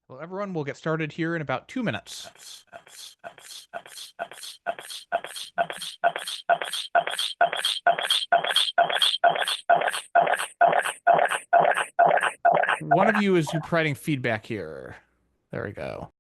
Well, everyone, we'll get started here in about 2 minutes. One of you is providing feedback here. There we go.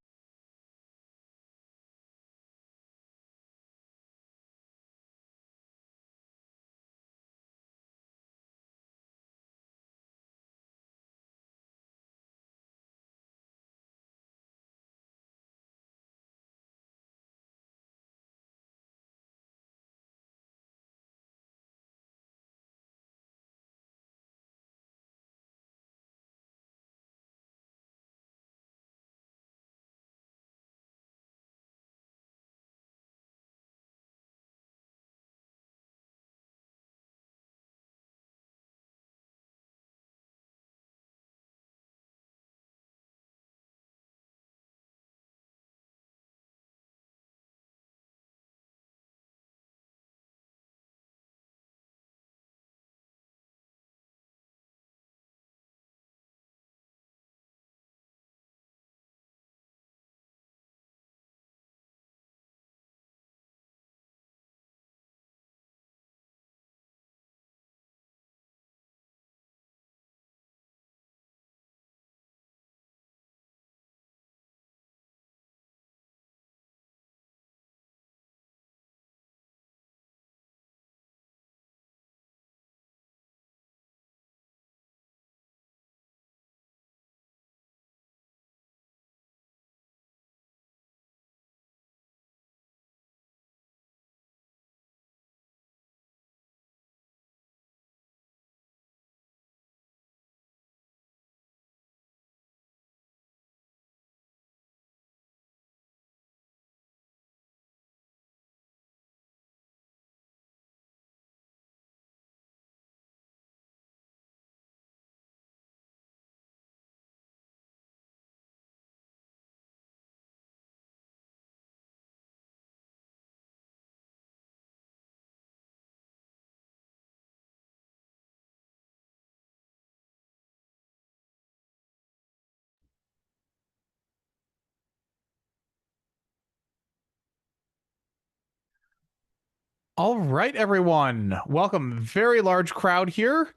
All right, everyone. Welcome. Very large crowd here.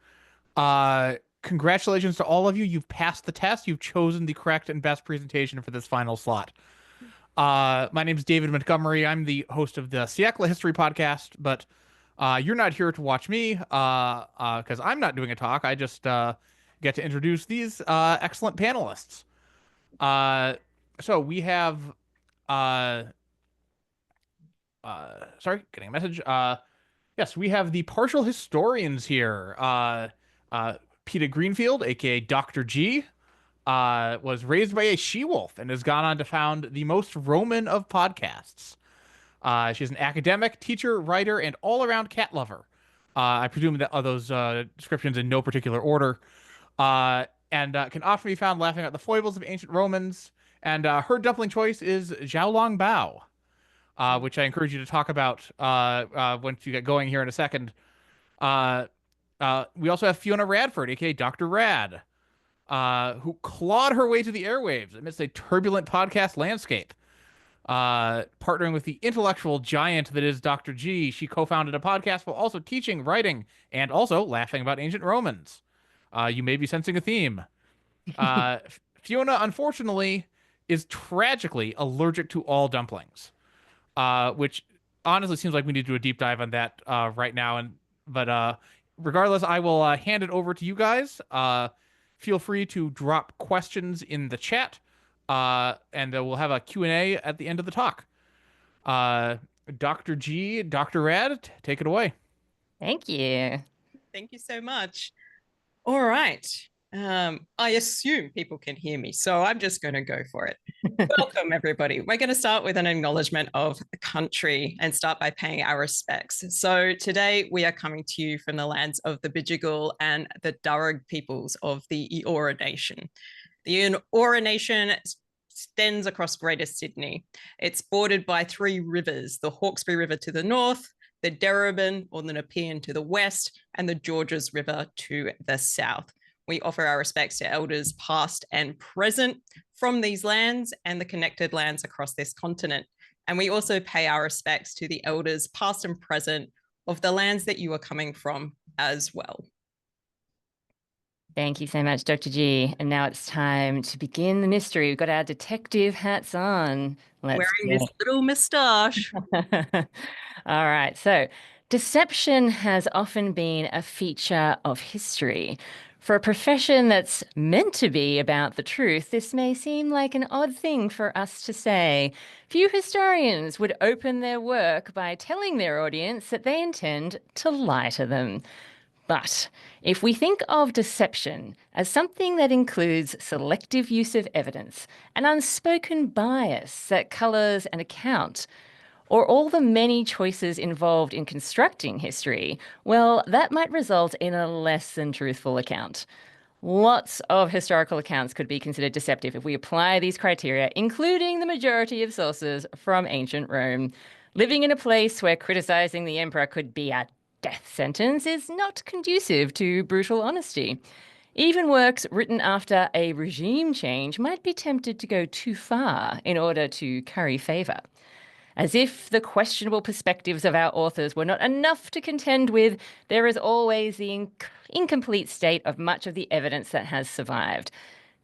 Congratulations to all of you. You've passed the test. You've chosen the correct and best presentation for this final slot. My name is David Montgomery. I'm the host of the Siècle History podcast, but you're not here to watch me because I'm not doing a talk. I just get to introduce these excellent panelists. Uh, so we have, uh, sorry, getting a message. Yes, we have the partial historians here. Peter Greenfield, aka Dr. G, was raised by a she-wolf and has gone on to found the most Roman of podcasts. She's an academic, teacher, writer, and all-around cat lover. I presume that are those descriptions in no particular order. And can often be found laughing at the foibles of ancient Romans. And her dumpling choice is Xiaolong Bao, which I encourage you to talk about once you get going here in a second. Uh, we also have Fiona Radford, aka Dr. Rad, who clawed her way to the airwaves amidst a turbulent podcast landscape. Partnering with the intellectual giant that is Dr. G, she co-founded a podcast while also teaching, writing, and also laughing about ancient Romans. You may be sensing a theme. Fiona, unfortunately, is tragically allergic to all dumplings, which honestly seems like we need to do a deep dive on that right now. But regardless, I will hand it over to you guys. Feel free to drop questions in the chat, and we'll have a Q&A at the end of the talk. Dr. G, Dr. Rad, take it away. Thank you. Thank you so much. All right. I assume people can hear me, so I'm just going to go for it. Welcome, everybody. We're going to start with an acknowledgement of the country and start by paying our respects. So today we are coming to you from the lands of the Bidjigal and the Darug peoples of the Eora Nation. The Eora Nation extends across Greater Sydney. It's bordered by 3 rivers, the Hawkesbury River to the north, the Darebin or the Nepean to the west, and the Georges River to the south. We offer our respects to elders past and present. from these lands and the connected lands across this continent. And we also pay our respects to the elders, past and present, of the lands that you are coming from as well. Thank you so much, Dr. G. And now it's time to begin the mystery. We've got our detective hats on. Let's Wearing this little moustache. All right. So, deception has often been a feature of history. For a profession that's meant to be about the truth, this may seem like an odd thing for us to say. Few historians would open their work by telling their audience that they intend to lie to them. But if we think of deception as something that includes selective use of evidence, an unspoken bias that colours an account, or all the many choices involved in constructing history, well, that might result in a less than truthful account. Lots of historical accounts could be considered deceptive if we apply these criteria, including the majority of sources from ancient Rome. Living in a place where criticizing the emperor could be a death sentence is not conducive to brutal honesty. Even works written after a regime change might be tempted to go too far in order to curry favor. As if the questionable perspectives of our authors were not enough to contend with, there is always the incomplete state of much of the evidence that has survived.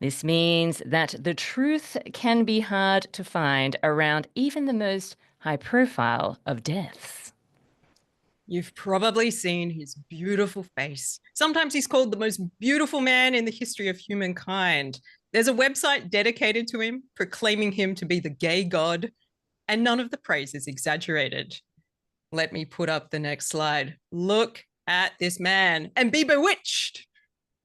This means that the truth can be hard to find around even the most high profile of deaths. You've probably seen his beautiful face. Sometimes he's called the most beautiful man in the history of humankind. There's a website dedicated to him, proclaiming him to be the gay god, and none of the praise is exaggerated. Let me put up the next slide. Look at this man and be bewitched.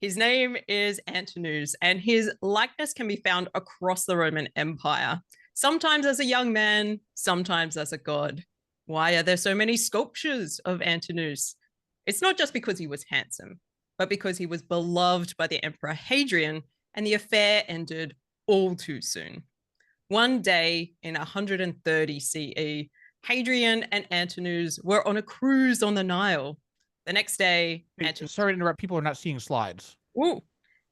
His name is Antinous, and his likeness can be found across the Roman Empire, sometimes as a young man, sometimes as a god. Why are there so many sculptures of Antinous? It's not just because he was handsome, but because he was beloved by the Emperor Hadrian, and the affair ended all too soon. One day in 130 CE, Hadrian and Antinous were on a cruise on the Nile. The next day, Sorry to interrupt. People are not seeing slides. Ooh,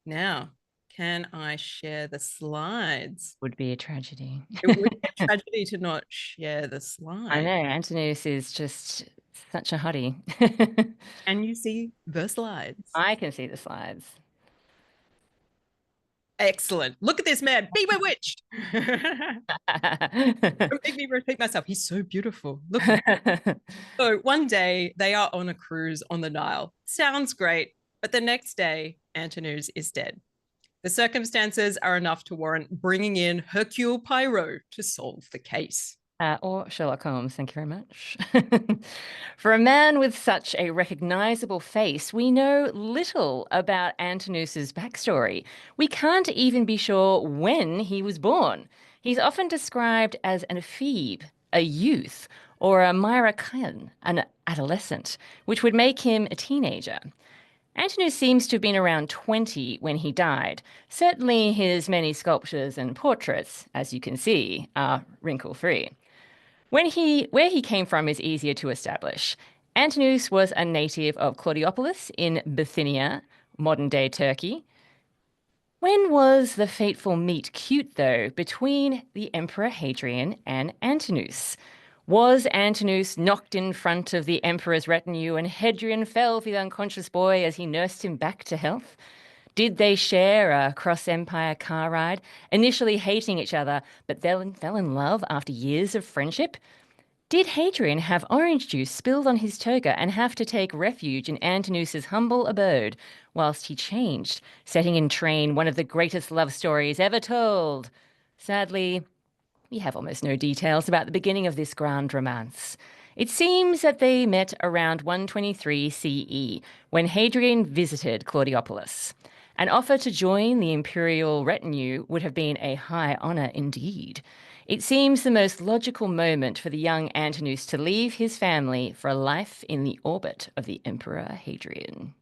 now, can I share the slides? Would be a tragedy. It would be a tragedy to not share the slides. I know, Antinous is just such a hottie. Can you see the slides? I can see the slides. Excellent. Look at this man. Be bewitched. Don't make me repeat myself. He's so beautiful. Look. So one day they are on a cruise on the Nile. Sounds great. But the next day, Antinous is dead. The circumstances are enough to warrant bringing in Hercule Poirot to solve the case. Or Sherlock Holmes, thank you very much. For a man with such a recognizable face, we know little about Antinous' backstory. We can't even be sure when he was born. He's often described as an ephebe, a youth, or a myrakian, an adolescent, which would make him a teenager. Antinous seems to have been around 20 when he died. Certainly his many sculptures and portraits, as you can see, are wrinkle-free. Where he came from is easier to establish. Antinous was a native of Claudiopolis in Bithynia, modern-day Turkey. When was the fateful meet cute, though, between the Emperor Hadrian and Antinous? Was Antinous knocked in front of the Emperor's retinue and Hadrian fell for the unconscious boy as he nursed him back to health? Did they share a cross-empire car ride, initially hating each other, but then fell in love after years of friendship? Did Hadrian have orange juice spilled on his toga and have to take refuge in Antinous' humble abode whilst he changed, setting in train one of the greatest love stories ever told? Sadly, we have almost no details about the beginning of this grand romance. It seems that they met around 123 CE, when Hadrian visited Claudiopolis. An offer to join the imperial retinue would have been a high honor indeed. It seems the most logical moment for the young Antinous to leave his family for a life in the orbit of the Emperor Hadrian.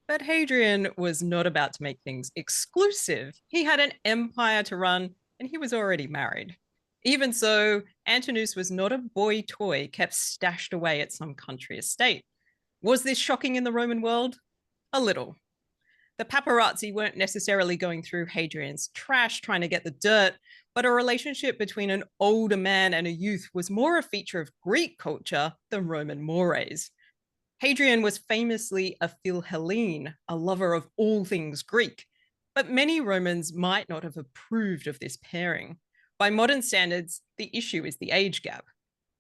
But Hadrian was not about to make things exclusive. He had an empire to run, and he was already married. Even so, Antinous was not a boy toy kept stashed away at some country estate. Was this shocking in the Roman world? A little. The paparazzi weren't necessarily going through Hadrian's trash trying to get the dirt, but a relationship between an older man and a youth was more a feature of Greek culture than Roman mores. Hadrian was famously a Philhellene, a lover of all things Greek, but many Romans might not have approved of this pairing. By modern standards, the issue is the age gap.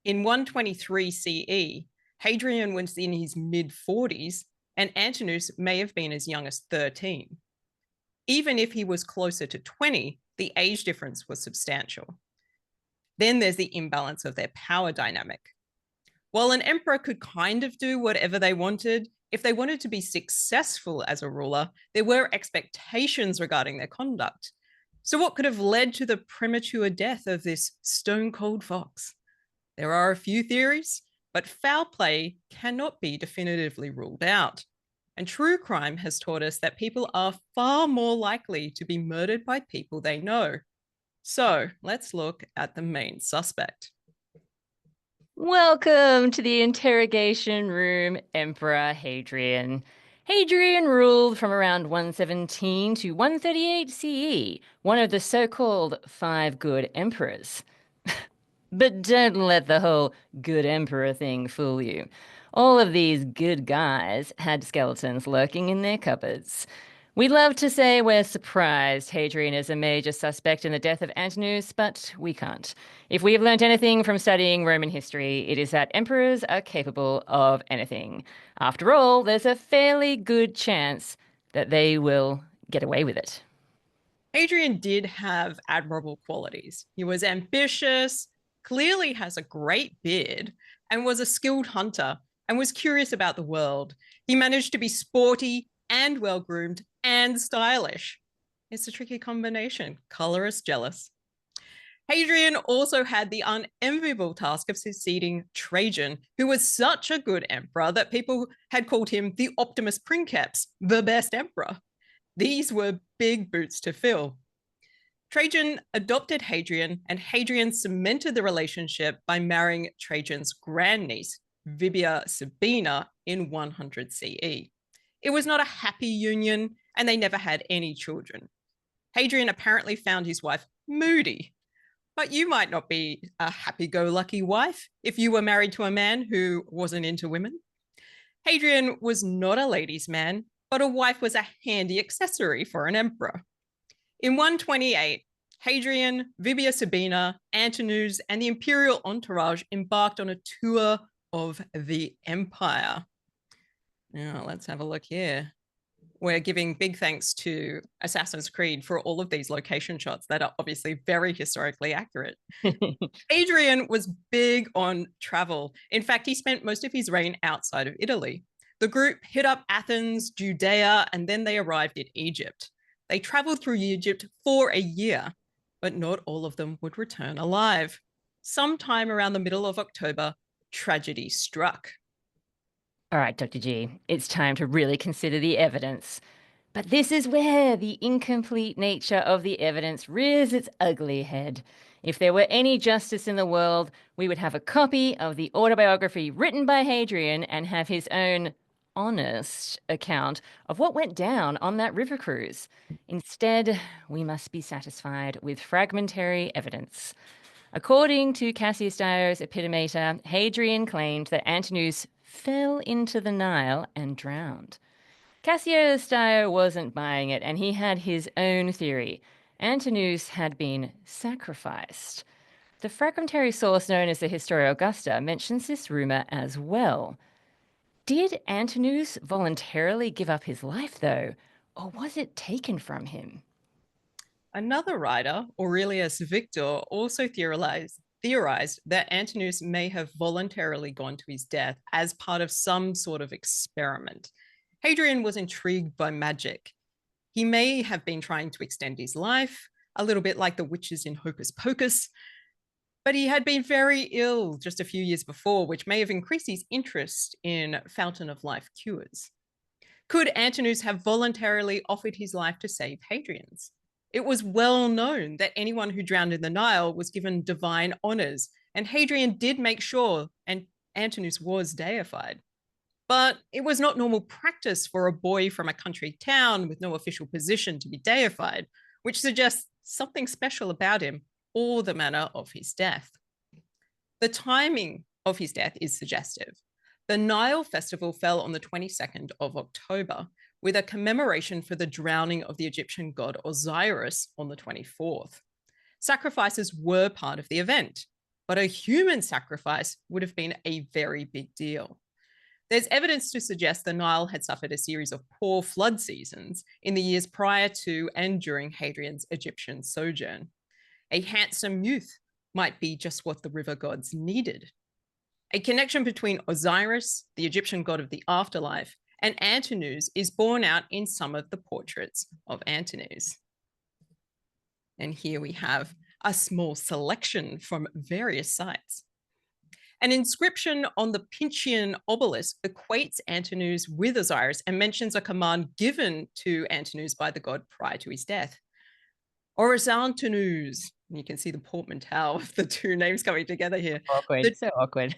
In 123 CE, Hadrian was in his mid-40s, and Antinous may have been as young as 13. Even if he was closer to 20, the age difference was substantial. Then there's the imbalance of their power dynamic. While an emperor could kind of do whatever they wanted, if they wanted to be successful as a ruler, there were expectations regarding their conduct. So what could have led to the premature death of this stone-cold fox? There are a few theories, but foul play cannot be definitively ruled out. And true crime has taught us that people are far more likely to be murdered by people they know. So let's look at the main suspect. Welcome to the interrogation room, Emperor Hadrian. Hadrian ruled from around 117 to 138 CE, one of the so-called five good emperors. But don't let the whole good emperor thing fool you. All of these good guys had skeletons lurking in their cupboards. We'd love to say we're surprised Hadrian is a major suspect in the death of Antinous, but we can't. If we have learnt anything from studying Roman history, it is that emperors are capable of anything. After all, there's a fairly good chance that they will get away with it. Hadrian did have admirable qualities. He was ambitious, clearly has a great beard, and was a skilled hunter, and was curious about the world. He managed to be sporty and well-groomed and stylish. It's a tricky combination, colorist jealous. Hadrian also had the unenviable task of succeeding Trajan, who was such a good emperor that people had called him the Optimus Princeps, the best emperor. These were big boots to fill. Trajan adopted Hadrian, and Hadrian cemented the relationship by marrying Trajan's grandniece, Vibia Sabina, in 100 CE. It was not a happy union, and they never had any children. Hadrian apparently found his wife moody, but you might not be a happy-go-lucky wife if you were married to a man who wasn't into women. Hadrian was not a ladies' man, but a wife was a handy accessory for an emperor. In 128, Hadrian, Vibia Sabina, Antinous, and the imperial entourage embarked on a tour of the empire. Now, let's have a look here. We're giving big thanks to Assassin's Creed for all of these location shots that are obviously very historically accurate. Hadrian was big on travel. In fact, he spent most of his reign outside of Italy. The group hit up Athens, Judea, and then they arrived in Egypt. They traveled through Egypt for a year, but not all of them would return alive. Sometime around the middle of October, tragedy struck. All right, Dr. G, it's time to really consider the evidence. But this is where the incomplete nature of the evidence rears its ugly head. If there were any justice in the world, we would have a copy of the autobiography written by Hadrian and have his own honest account of what went down on that river cruise. Instead, we must be satisfied with fragmentary evidence. According to Cassius Dio's Epitometer, Hadrian claimed that Antinous fell into the Nile and drowned. Cassius Dio wasn't buying it, and he had his own theory. Antinous had been sacrificed. The fragmentary source known as the Historia Augusta mentions this rumor as well. Did Antinous voluntarily give up his life, though, or was it taken from him? Another writer, Aurelius Victor, also theorized that Antinous may have voluntarily gone to his death as part of some sort of experiment. Hadrian was intrigued by magic. He may have been trying to extend his life, a little bit like the witches in Hocus Pocus, but he had been very ill just a few years before, which may have increased his interest in fountain of life cures. Could Antinous have voluntarily offered his life to save Hadrian's? It was well known that anyone who drowned in the Nile was given divine honors, and Hadrian did make sure Antinous was deified. But it was not normal practice for a boy from a country town with no official position to be deified, which suggests something special about him or the manner of his death. The timing of his death is suggestive. The Nile festival fell on the 22nd of October, with a commemoration for the drowning of the Egyptian god Osiris on the 24th. Sacrifices were part of the event, but a human sacrifice would have been a very big deal. There's evidence to suggest the Nile had suffered a series of poor flood seasons in the years prior to and during Hadrian's Egyptian sojourn. A handsome youth might be just what the river gods needed. A connection between Osiris, the Egyptian god of the afterlife, and Antinous is borne out in some of the portraits of Antinous. And here we have a small selection from various sites. An inscription on the Pincian obelisk equates Antinous with Osiris and mentions a command given to Antinous by the god prior to his death. Oris Antinous. You can see the portmanteau of the two names coming together here. Awkward, so awkward.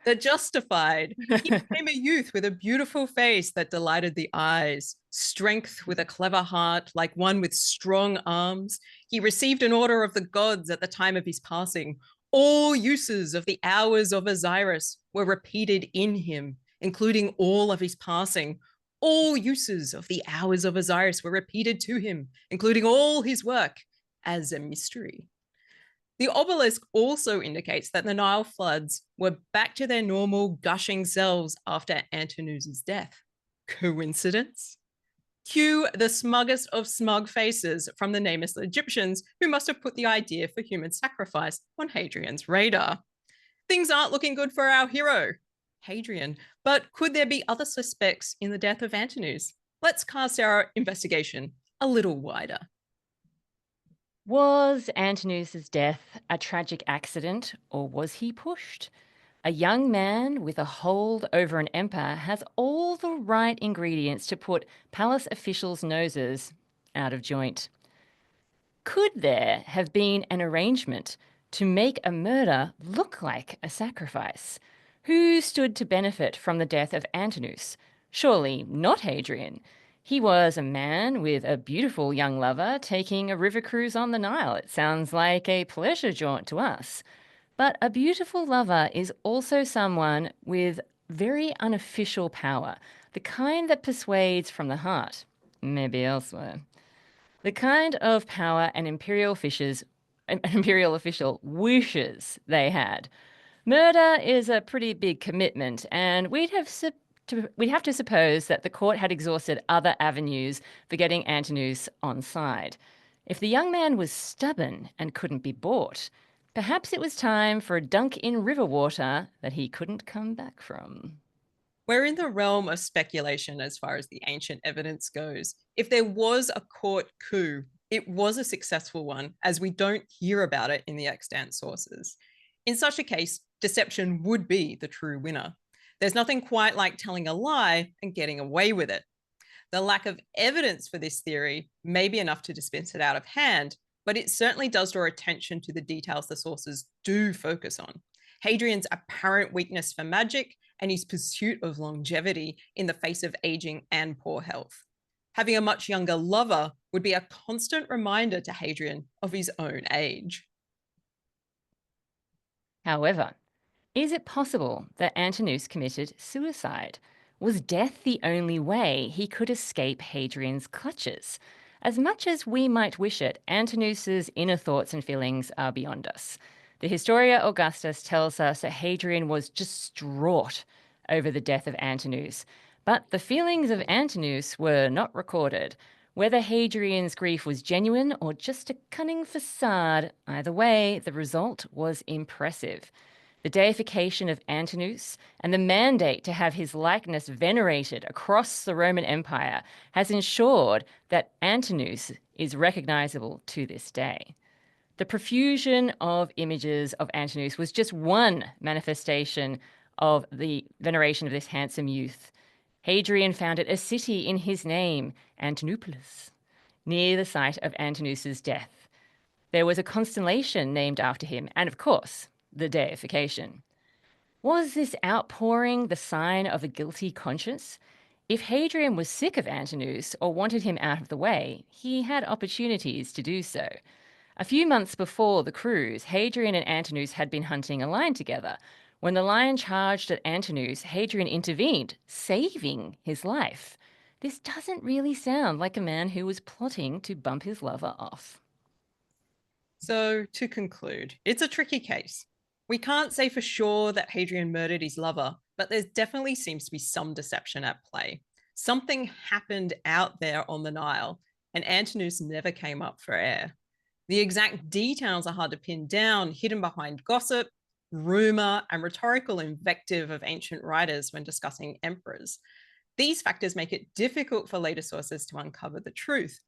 The justified. He became a youth with a beautiful face that delighted the eyes, strength with a clever heart, like one with strong arms. He received an order of the gods at the time of his passing. All uses of the hours of Osiris were repeated in him, including all of his passing. All uses of the hours of Osiris were repeated to him, including all his work, as a mystery. The obelisk also indicates that the Nile floods were back to their normal gushing selves after Antinous' death. Coincidence? Cue the smuggest of smug faces from the nameless Egyptians who must have put the idea for human sacrifice on Hadrian's radar. Things aren't looking good for our hero, Hadrian, but could there be other suspects in the death of Antinous? Let's cast our investigation a little wider. Was Antinous' death a tragic accident, or was he pushed? A young man with a hold over an empire has all the right ingredients to put palace officials' noses out of joint. Could there have been an arrangement to make a murder look like a sacrifice? Who stood to benefit from the death of Antinous? Surely not Hadrian. He was a man with a beautiful young lover taking a river cruise on the Nile. It sounds like a pleasure jaunt to us. But a beautiful lover is also someone with very unofficial power, the kind that persuades from the heart, maybe elsewhere. The kind of power an imperial official wishes they had. Murder is a pretty big commitment, and we'd have to suppose that the court had exhausted other avenues for getting Antinous on side. If the young man was stubborn and couldn't be bought, perhaps it was time for a dunk in river water that he couldn't come back from. We're in the realm of speculation as far as the ancient evidence goes. If there was a court coup, it was a successful one, as we don't hear about it in the extant sources. In such a case, deception would be the true winner. There's nothing quite like telling a lie and getting away with it. The lack of evidence for this theory may be enough to dismiss it out of hand, but it certainly does draw attention to the details the sources do focus on. Hadrian's apparent weakness for magic and his pursuit of longevity in the face of aging and poor health. Having a much younger lover would be a constant reminder to Hadrian of his own age. However, is it possible that Antinous committed suicide? Was death the only way he could escape Hadrian's clutches? As much as we might wish it, Antinous' inner thoughts and feelings are beyond us. The Historia Augustus tells us that Hadrian was distraught over the death of Antinous, but the feelings of Antinous were not recorded. Whether Hadrian's grief was genuine or just a cunning facade, either way, the result was impressive. The deification of Antinous and the mandate to have his likeness venerated across the Roman Empire has ensured that Antinous is recognizable to this day. The profusion of images of Antinous was just one manifestation of the veneration of this handsome youth. Hadrian founded a city in his name, Antinopolis, near the site of Antinous' death. There was a constellation named after him, and of course, the deification. Was this outpouring the sign of a guilty conscience? If Hadrian was sick of Antinous or wanted him out of the way, he had opportunities to do so. A few months before the cruise, Hadrian and Antinous had been hunting a lion together. When the lion charged at Antinous, Hadrian intervened, saving his life. This doesn't really sound like a man who was plotting to bump his lover off. So to conclude, it's a tricky case. We can't say for sure that Hadrian murdered his lover, but there definitely seems to be some deception at play. Something happened out there on the Nile, and Antinous never came up for air. The exact details are hard to pin down, hidden behind gossip, rumor, and rhetorical invective of ancient writers when discussing emperors. These factors make it difficult for later sources to uncover the truth,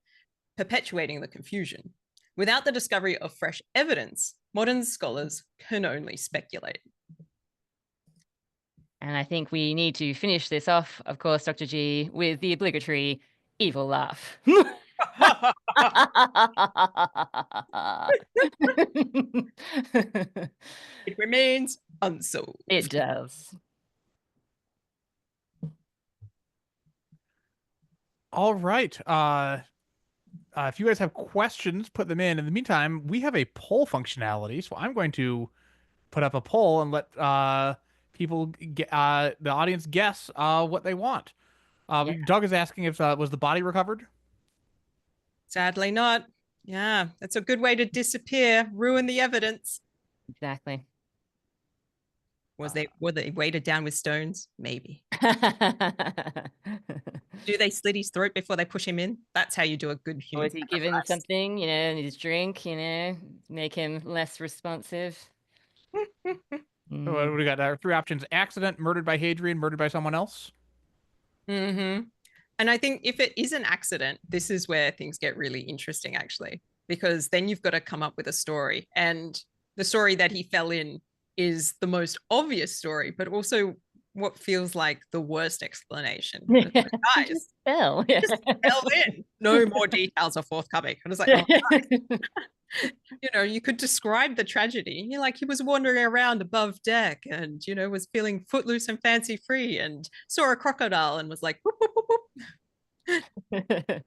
perpetuating the confusion. Without the discovery of fresh evidence, modern scholars can only speculate. And I think we need to finish this off, of course, Dr. G, with the obligatory evil laugh. It remains unsolved. It does. All right. If you guys have questions, put them in. In the meantime, we have a poll functionality, so I'm going to put up a poll and let people get the audience guess what they want. Yeah. Doug is asking if was the body recovered? Sadly not. Yeah, that's a good way to disappear, ruin the evidence. Exactly. Were they weighted down with stones? Maybe. Do they slit his throat before they push him in? That's how you do a good human. Or was he given sacrifice. something, in his drink, make him less responsive? What do we got? Three options: accident, murdered by Hadrian, murdered by someone else. Mm-hmm. And I think if it is an accident, this is where things get really interesting, actually, because then you've got to come up with a story. And the story that he fell in is the most obvious story, but also what feels like the worst explanation. Guys, just fell. just fell in. No more details are forthcoming. I was like, oh, you could describe the tragedy. Like he was wandering around above deck and, was feeling footloose and fancy free and saw a crocodile and was like, whoop, whoop, whoop, whoop.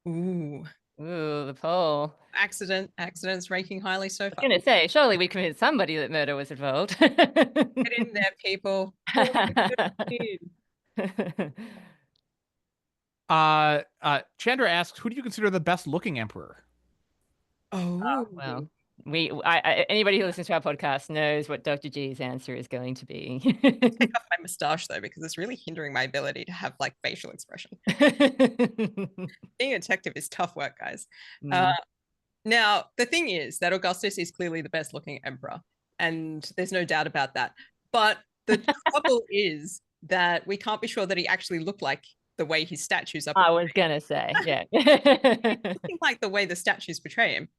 Ooh. Ooh, the poll. Accidents ranking highly so I was far. going to say, surely we convinced somebody that murder was involved. Get in there, people. Chandra asks, who do you consider the best looking emperor? Oh, well, anybody who listens to our podcast knows what Dr. G's answer is going to be. Take off my mustache though, because it's really hindering my ability to have like facial expression. Being a detective is tough work, guys. Now, the thing is that Augustus is clearly the best looking emperor, and there's no doubt about that. But the trouble is that we can't be sure that he actually looked like the way his statues are. I was going to say, yeah. Looking like the way the statues portray him.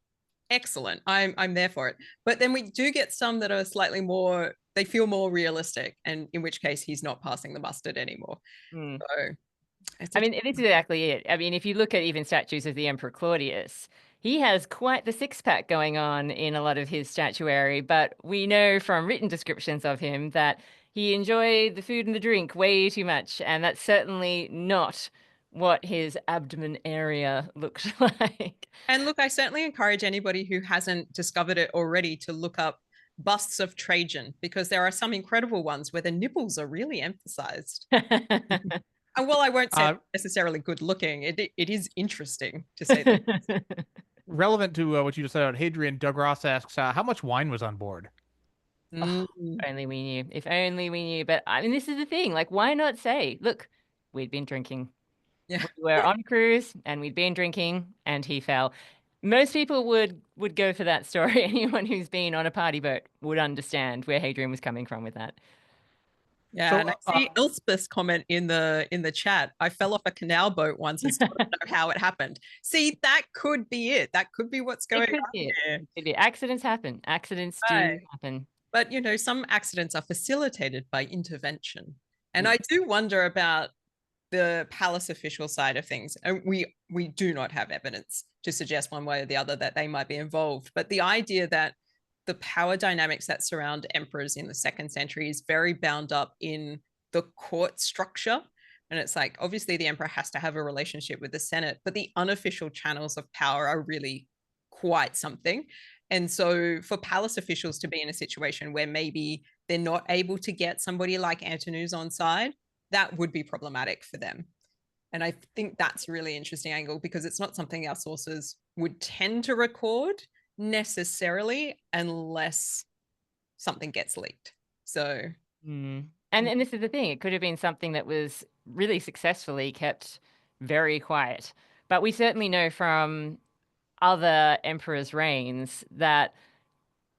Excellent. I'm there for it. But then we do get some that are slightly more, they feel more realistic, and in which case he's not passing the mustard anymore. So this is exactly it. I mean, if you look at even statues of the Emperor Claudius, he has quite the six-pack going on in a lot of his statuary, but we know from written descriptions of him that he enjoyed the food and the drink way too much, and that's certainly not what his abdomen area looked like. And look, I certainly encourage anybody who hasn't discovered it already to look up busts of Trajan, because there are some incredible ones where the nipples are really emphasized. And while I won't say necessarily good looking, it is interesting to say that. Relevant to what you just said about Hadrian, Doug Ross asks, how much wine was on board? Oh, if only we knew. If only we knew. But I mean, this is the thing. Like, why not say, look, we'd been drinking. Yeah. We were on a cruise and we'd been drinking and he fell. Most people would go for that story. Anyone who's been on a party boat would understand where Hadrian was coming from with that. Yeah, so, and I see Elspeth's comment in the chat. I fell off a canal boat once and still don't know how it happened. See, that could be it. That could be what's going on here. Accidents happen. Accidents do happen. But some accidents are facilitated by intervention. And I do wonder about the palace official side of things. And we do not have evidence to suggest one way or the other that they might be involved. But the idea that the power dynamics that surround emperors in the 2nd century is very bound up in the court structure. And it's like, obviously, the emperor has to have a relationship with the Senate, but the unofficial channels of power are really quite something. And so for palace officials to be in a situation where maybe they're not able to get somebody like Antinous on side, that would be problematic for them. And I think that's a really interesting angle, because it's not something our sources would tend to record necessarily unless something gets leaked. So And this is the thing, it could have been something that was really successfully kept very quiet. But we certainly know from other emperors' reigns that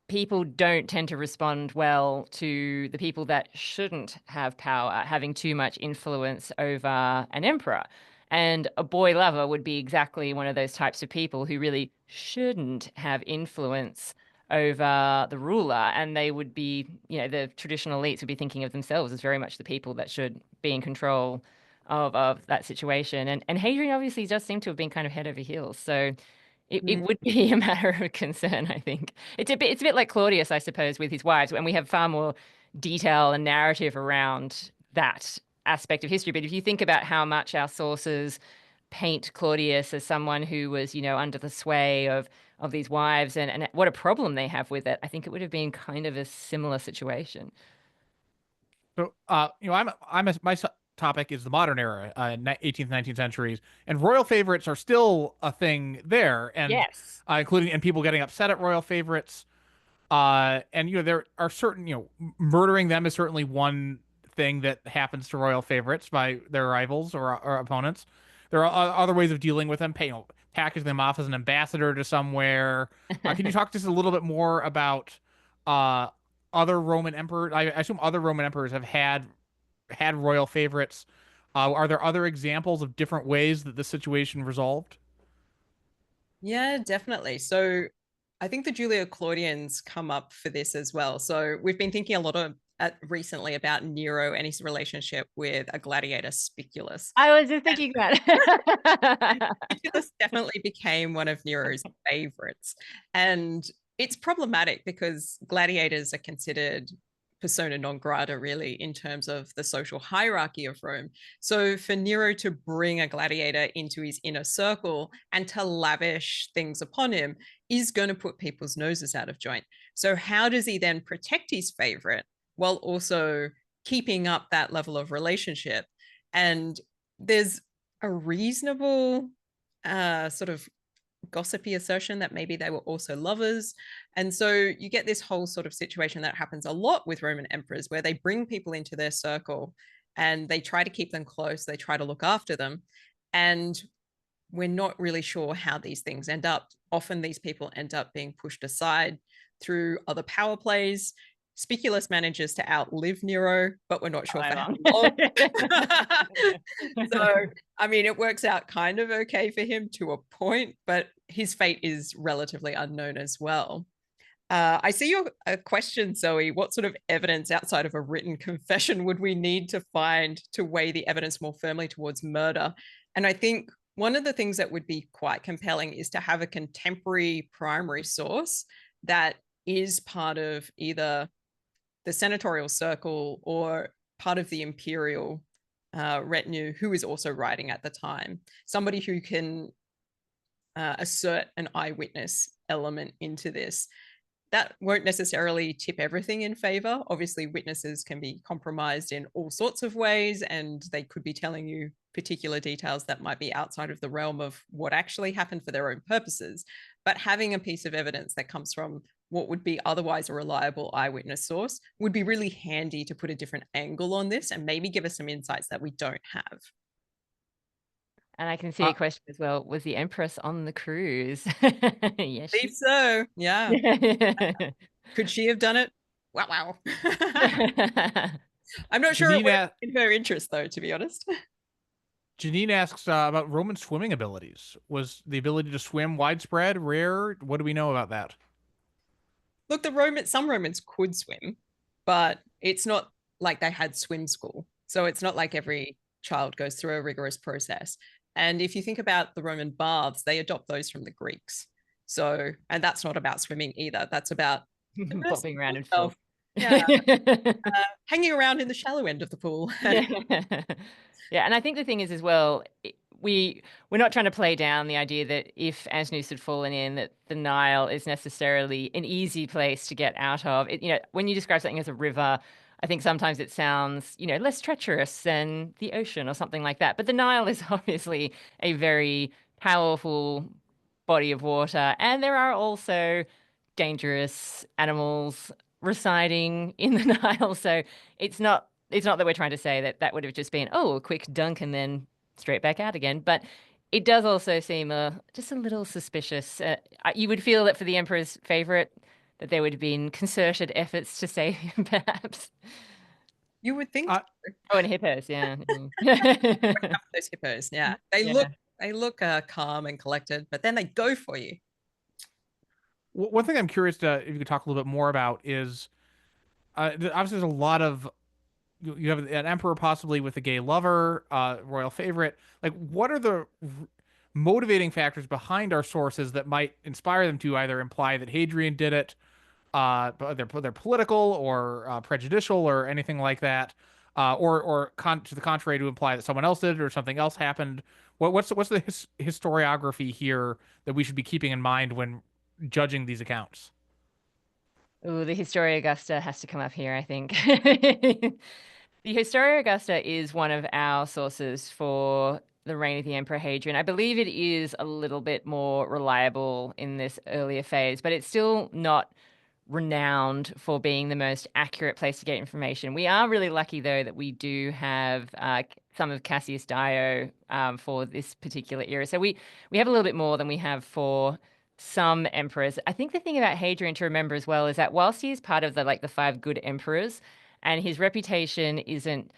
people don't tend to respond well to the people that shouldn't have power having too much influence over an emperor. And a boy lover would be exactly one of those types of people who really shouldn't have influence over the ruler. And they would be, the traditional elites would be thinking of themselves as very much the people that should be in control of that situation. And Hadrian obviously does seem to have been kind of head over heels. So it would be a matter of concern, I think. It's a bit like Claudius, I suppose, with his wives, and we have far more detail and narrative around that aspect of history. But if you think about how much our sources paint Claudius as someone who was, under the sway of these wives and what a problem they have with it, I think it would have been kind of a similar situation. So, my topic is the modern era, 18th, 19th centuries, and royal favorites are still a thing there, and Yes. including and people getting upset at royal favorites. And there are certain, murdering them is certainly one thing that happens to royal favorites by their rivals or opponents. There are other ways of dealing with them, package them off as an ambassador to somewhere. Can you talk just a little bit more about uh, other Roman emperors? I assume other Roman emperors have had royal favorites. Are there other examples of different ways that this situation resolved? Yeah, definitely. So I think the Julio Claudians come up for this as well. So we've been thinking a lot recently about Nero and his relationship with a gladiator, Spiculus. I was just thinking that. Spiculus definitely became one of Nero's favorites. And it's problematic because gladiators are considered persona non grata, really, in terms of the social hierarchy of Rome. So for Nero to bring a gladiator into his inner circle and to lavish things upon him is going to put people's noses out of joint. So how does he then protect his favorite while also keeping up that level of relationship? And there's a reasonable sort of gossipy assertion that maybe they were also lovers. And so you get this whole sort of situation that happens a lot with Roman emperors, where they bring people into their circle and they try to keep them close, they try to look after them. And we're not really sure how these things end up. Often these people end up being pushed aside through other power plays. Spiculus manages to outlive Nero, but we're not sure for how long. So, I mean, it works out kind of okay for him to a point, but his fate is relatively unknown as well. I see your question, Zoe. What sort of evidence outside of a written confession would we need to find to weigh the evidence more firmly towards murder? And I think one of the things that would be quite compelling is to have a contemporary primary source that is part of either the senatorial circle or part of the imperial retinue who is also writing at the time. Somebody who can assert an eyewitness element into this. That won't necessarily tip everything in favor. Obviously, witnesses can be compromised in all sorts of ways, and they could be telling you particular details that might be outside of the realm of what actually happened for their own purposes. But having a piece of evidence that comes from what would be otherwise a reliable eyewitness source would be really handy to put a different angle on this and maybe give us some insights that we don't have. And I can see a question as well. Was the Empress on the cruise? Yes. I believe so. Yeah. Could she have done it? Wow. I'm not sure it would in her interest, though, to be honest. Janine asks about Roman swimming abilities. Was the ability to swim widespread, rare? What do we know about that? Look, some Romans could swim, but it's not like they had swim school. So it's not like every child goes through a rigorous process. And if you think about the Roman baths, they adopt those from the Greeks. So, and that's not about swimming either. That's about Bobbing around in himself. filth. Yeah, hanging around in the shallow end of the pool. Yeah. Yeah, and I think the thing is as well, we're not trying to play down the idea that if Antinous had fallen in, that the Nile is necessarily an easy place to get out of. When you describe something as a river, I think sometimes it sounds, less treacherous than the ocean or something like that. But the Nile is obviously a very powerful body of water, and there are also dangerous animals residing in the Nile. So it's not that we're trying to say that that would have just been, oh, a quick dunk and then straight back out again. But it does also seem just a little suspicious. You would feel that for the Emperor's favorite, that there would have been concerted efforts to save him, perhaps. You would think. Oh, and hippos, yeah. Those hippos, yeah. They Yeah. look calm and collected, but then they go for you. One thing I'm curious if you could talk a little bit more about is obviously there's a lot of you have an emperor possibly with a gay lover, royal favorite. Like, what are the motivating factors behind our sources that might inspire them to either imply that Hadrian did it, but they're political or prejudicial or anything like that, to the contrary, to imply that someone else did it or something else happened. What's the historiography here that we should be keeping in mind when judging these accounts? Ooh, the Historia Augusta has to come up here, I think. The Historia Augusta is one of our sources for the reign of the Emperor Hadrian. I believe it is a little bit more reliable in this earlier phase, but it's still not renowned for being the most accurate place to get information. We are really lucky, though, that we do have some of Cassius Dio for this particular era. So we have a little bit more than we have for some emperors. I think the thing about Hadrian to remember as well is that whilst he is part of the five good emperors, and his reputation isn't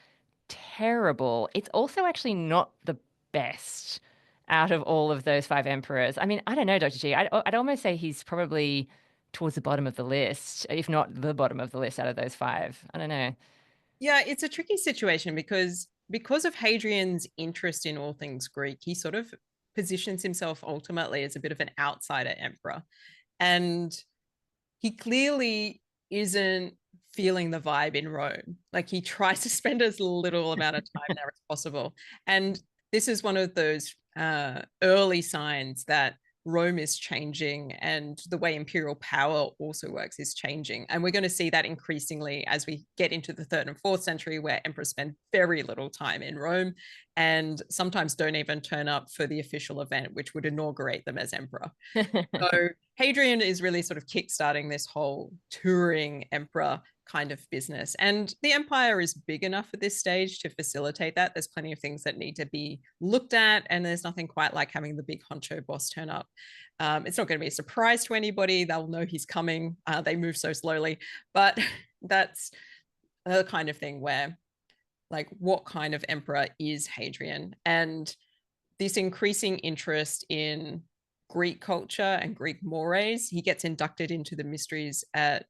terrible, it's also actually not the best out of all of those five emperors. I mean, I don't know, Dr. G. I'd almost say he's probably towards the bottom of the list, if not the bottom of the list out of those five. I don't know. Yeah, it's a tricky situation because of Hadrian's interest in all things Greek, he sort of positions himself ultimately as a bit of an outsider emperor. And he clearly isn't feeling the vibe in Rome. Like, he tries to spend as little amount of time there as possible. And this is one of those early signs that Rome is changing and the way imperial power also works is changing. And we're going to see that increasingly as we get into the 3rd and 4th century, where emperors spend very little time in Rome and sometimes don't even turn up for the official event, which would inaugurate them as emperor. So Hadrian is really sort of kickstarting this whole touring emperor kind of business. And the empire is big enough at this stage to facilitate that. There's plenty of things that need to be looked at, and there's nothing quite like having the big honcho boss turn up. It's not going to be a surprise to anybody. They'll know he's coming. They move so slowly, but that's the kind of thing where, like, what kind of emperor is Hadrian? And this increasing interest in Greek culture and Greek mores. He gets inducted into the mysteries at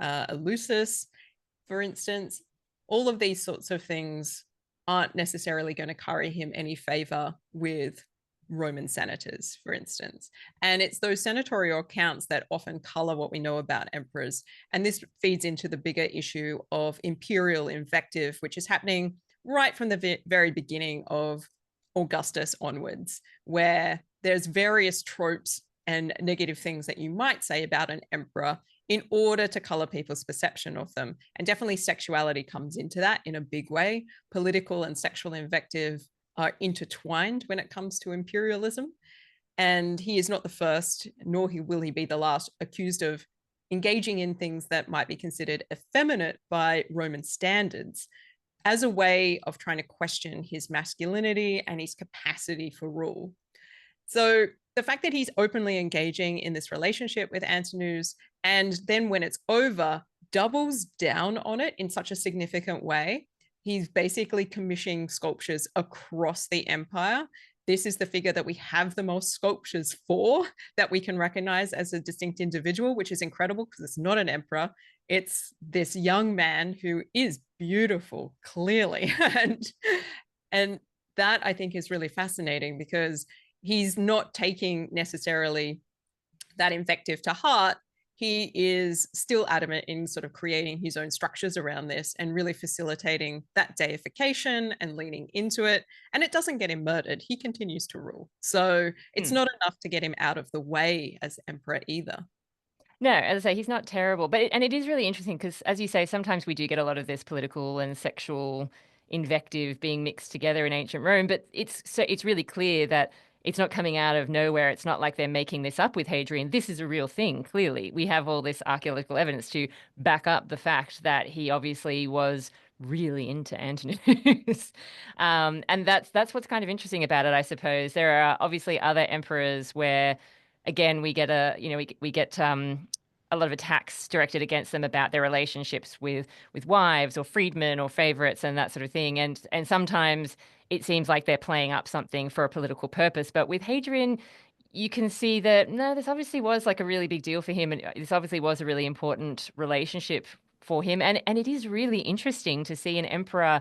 Eleusis, for instance. All of these sorts of things aren't necessarily going to curry him any favor with Roman senators, for instance. And it's those senatorial accounts that often color what we know about emperors. And this feeds into the bigger issue of imperial invective, which is happening right from the very beginning of Augustus onwards, where there's various tropes and negative things that you might say about an emperor in order to color people's perception of them. And definitely sexuality comes into that in a big way. Political and sexual invective are intertwined when it comes to imperialism. And he is not the first, nor will he be the last, accused of engaging in things that might be considered effeminate by Roman standards as a way of trying to question his masculinity and his capacity for rule. So the fact that he's openly engaging in this relationship with Antinous, and then when it's over, doubles down on it in such a significant way. He's basically commissioning sculptures across the empire. This is the figure that we have the most sculptures for, that we can recognize as a distinct individual, which is incredible because it's not an emperor. It's this young man who is beautiful, clearly. and that, I think, is really fascinating because he's not taking necessarily that invective to heart. he is still adamant in sort of creating his own structures around this and really facilitating that deification and leaning into it. And it doesn't get him murdered. He continues to rule. So it's not enough to get him out of the way as emperor either. No, as I say, he's not terrible, but it is really interesting because, as you say, sometimes we do get a lot of this political and sexual invective being mixed together in ancient Rome. But it's really clear that it's not coming out of nowhere. It's not like they're making this up with Hadrian. This is a real thing. Clearly, we have all this archaeological evidence to back up the fact that he obviously was really into Antinous. And that's what's kind of interesting about it, I suppose. There are obviously other emperors where again, we get we get a lot of attacks directed against them about their relationships with wives or freedmen or favorites and that sort of thing. And sometimes it seems like they're playing up something for a political purpose. But with Hadrian, you can see that no, this obviously was like a really big deal for him, and this obviously was a really important relationship for him. And it is really interesting to see an emperor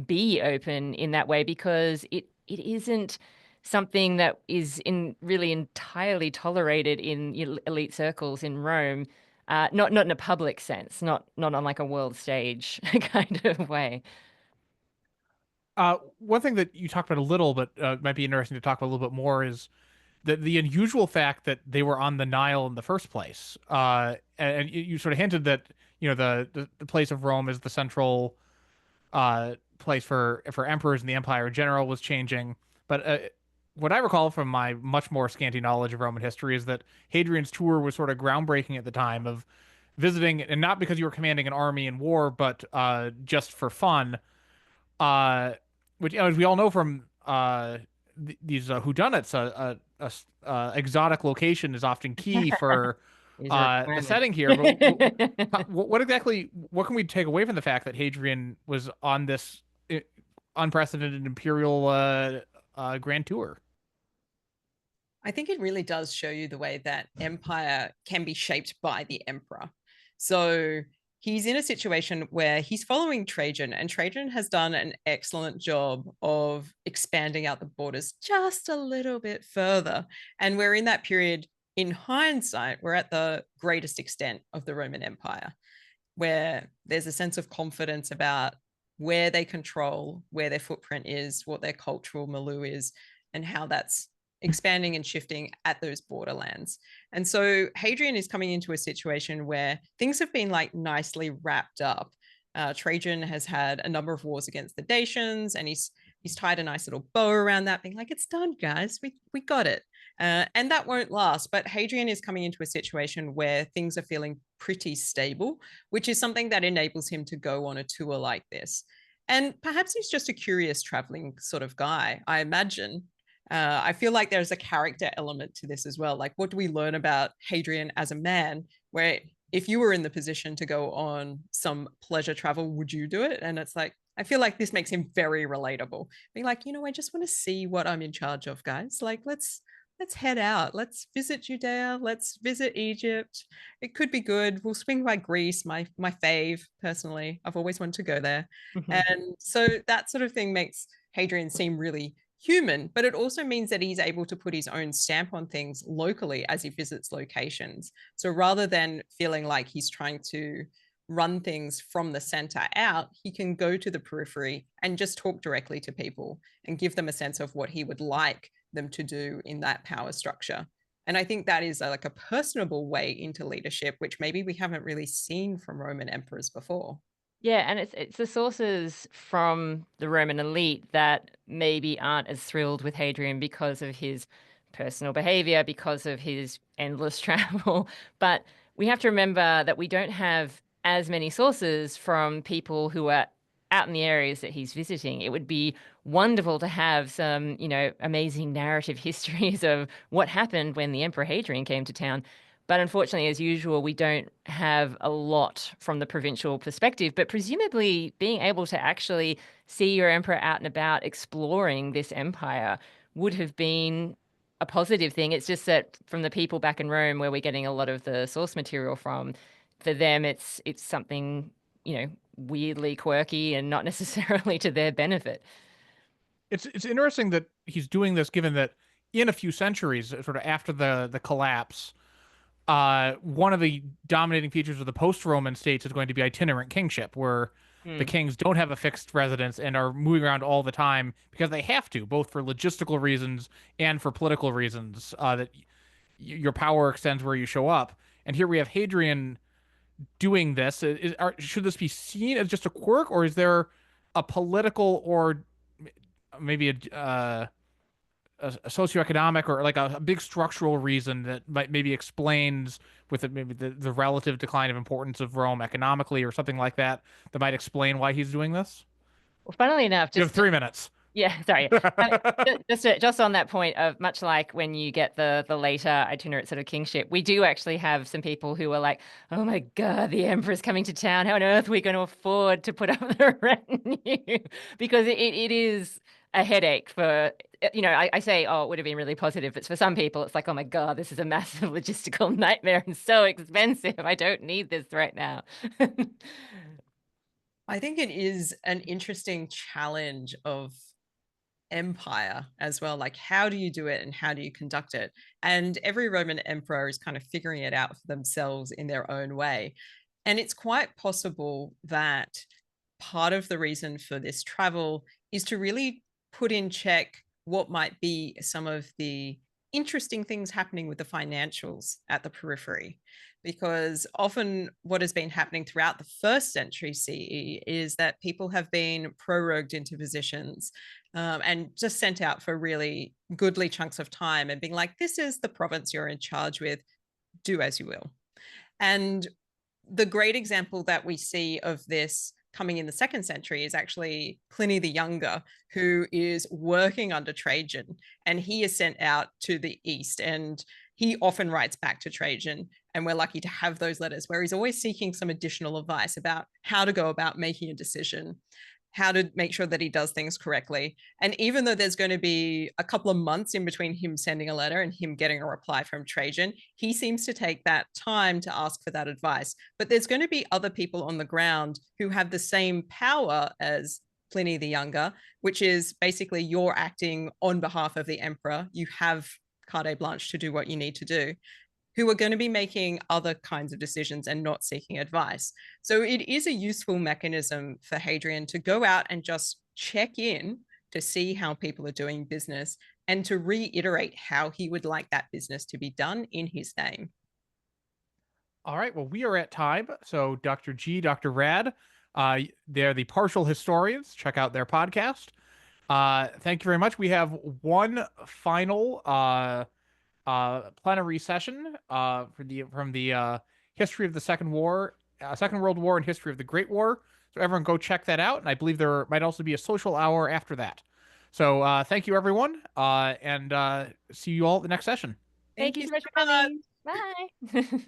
be open in that way because it isn't something that is in really entirely tolerated in elite circles in Rome, not in a public sense, not on like a world stage kind of way. One thing that you talked about a little, but might be interesting to talk about a little bit more is the unusual fact that they were on the Nile in the first place. And you sort of hinted that the place of Rome is the central place for emperors, and the empire in general was changing. But what I recall from my much more scanty knowledge of Roman history is that Hadrian's tour was sort of groundbreaking at the time of visiting, and not because you were commanding an army in war, but just for fun. Uh, which, as we all know from these whodunits, exotic location is often key for These are the requirements. setting here. But what can we take away from the fact that Hadrian was on this unprecedented imperial grand tour? I think it really does show you the way that empire can be shaped by the emperor. So he's in a situation where he's following Trajan, and Trajan has done an excellent job of expanding out the borders just a little bit further. And we're in that period, in hindsight, we're at the greatest extent of the Roman Empire, where there's a sense of confidence about where they control, where their footprint is, what their cultural milieu is, and how that's expanding and shifting at those borderlands. And so Hadrian is coming into a situation where things have been like nicely wrapped up. Trajan has had a number of wars against the Dacians, and he's tied a nice little bow around that, being like, "It's done, guys. We got it." And that won't last. But Hadrian is coming into a situation where things are feeling pretty stable, which is something that enables him to go on a tour like this. And perhaps he's just a curious traveling sort of guy, I imagine. I feel like there's a character element to this as well. Like, what do we learn about Hadrian as a man? Where if you were in the position to go on some pleasure travel, would you do it? And it's like, I feel like this makes him very relatable. Being like, I just want to see what I'm in charge of, guys. Like, let's head out. Let's visit Judea. Let's visit Egypt. It could be good. We'll swing by Greece, my fave personally. I've always wanted to go there. And so that sort of thing makes Hadrian seem really human, but it also means that he's able to put his own stamp on things locally as he visits locations. So rather than feeling like he's trying to run things from the center out, he can go to the periphery and just talk directly to people and give them a sense of what he would like them to do in that power structure. And I think that is like a personable way into leadership, which maybe we haven't really seen from Roman emperors before. Yeah, and it's the sources from the Roman elite that maybe aren't as thrilled with Hadrian because of his personal behavior, because of his endless travel. But we have to remember that we don't have as many sources from people who are out in the areas that he's visiting. It would be wonderful to have some, amazing narrative histories of what happened when the Emperor Hadrian came to town. But unfortunately, as usual, we don't have a lot from the provincial perspective. But presumably, being able to actually see your emperor out and about exploring this empire would have been a positive thing. It's just that from the people back in Rome, where we're getting a lot of the source material from, for them, it's something, weirdly quirky and not necessarily to their benefit. It's interesting that he's doing this, given that in a few centuries, sort of after the collapse, one of the dominating features of the post-Roman states is going to be itinerant kingship, where the Mm. kings don't have a fixed residence and are moving around all the time because they have to, both for logistical reasons and for political reasons, that your power extends where you show up. And here we have Hadrian doing this. Should this be seen as just a quirk, or is there a political or maybe a socioeconomic or like a big structural reason that might maybe explains with it, maybe the relative decline of importance of Rome economically or something like that that might explain why he's doing this? Well, funnily enough, You have just 3 minutes. yeah, sorry. Just on that point of much like when you get the later itinerant sort of kingship, we do actually have some people who are like, "Oh my God, the emperor's coming to town. How on earth are we going to afford to put up the retinue?" Because it is a headache for, I say, oh, it would have been really positive, but for some people, it's like, oh my God, this is a massive logistical nightmare and so expensive. I don't need this right now. I think it is an interesting challenge of empire as well. Like, how do you do it and how do you conduct it? And every Roman emperor is kind of figuring it out for themselves in their own way. And it's quite possible that part of the reason for this travel is to really put in check what might be some of the interesting things happening with the financials at the periphery. Because often what has been happening throughout the first century CE is that people have been prorogued into positions and just sent out for really goodly chunks of time and being like, this is the province you're in charge with, do as you will. And the great example that we see of this coming in the second century is actually Pliny the Younger, who is working under Trajan, and he is sent out to the east, and he often writes back to Trajan, and we're lucky to have those letters where he's always seeking some additional advice about how to go about making a decision, how to make sure that he does things correctly. And even though there's going to be a couple of months in between him sending a letter and him getting a reply from Trajan, he seems to take that time to ask for that advice. But there's going to be other people on the ground who have the same power as Pliny the Younger, which is basically you're acting on behalf of the emperor. You have carte blanche to do what you need to do, who are going to be making other kinds of decisions and not seeking advice. So it is a useful mechanism for Hadrian to go out and just check in to see how people are doing business and to reiterate how he would like that business to be done in his name. All right. Well, we are at time. So Dr. G, Dr. Rad, they're the partial historians. Check out their podcast. Thank you very much. We have one final plenary session from the history of the Second World War and history of the Great War. So everyone go check that out. And I believe there might also be a social hour after that. So thank you, everyone, and see you all at the next session. Thank Thank you you so much so for much. coming. Bye.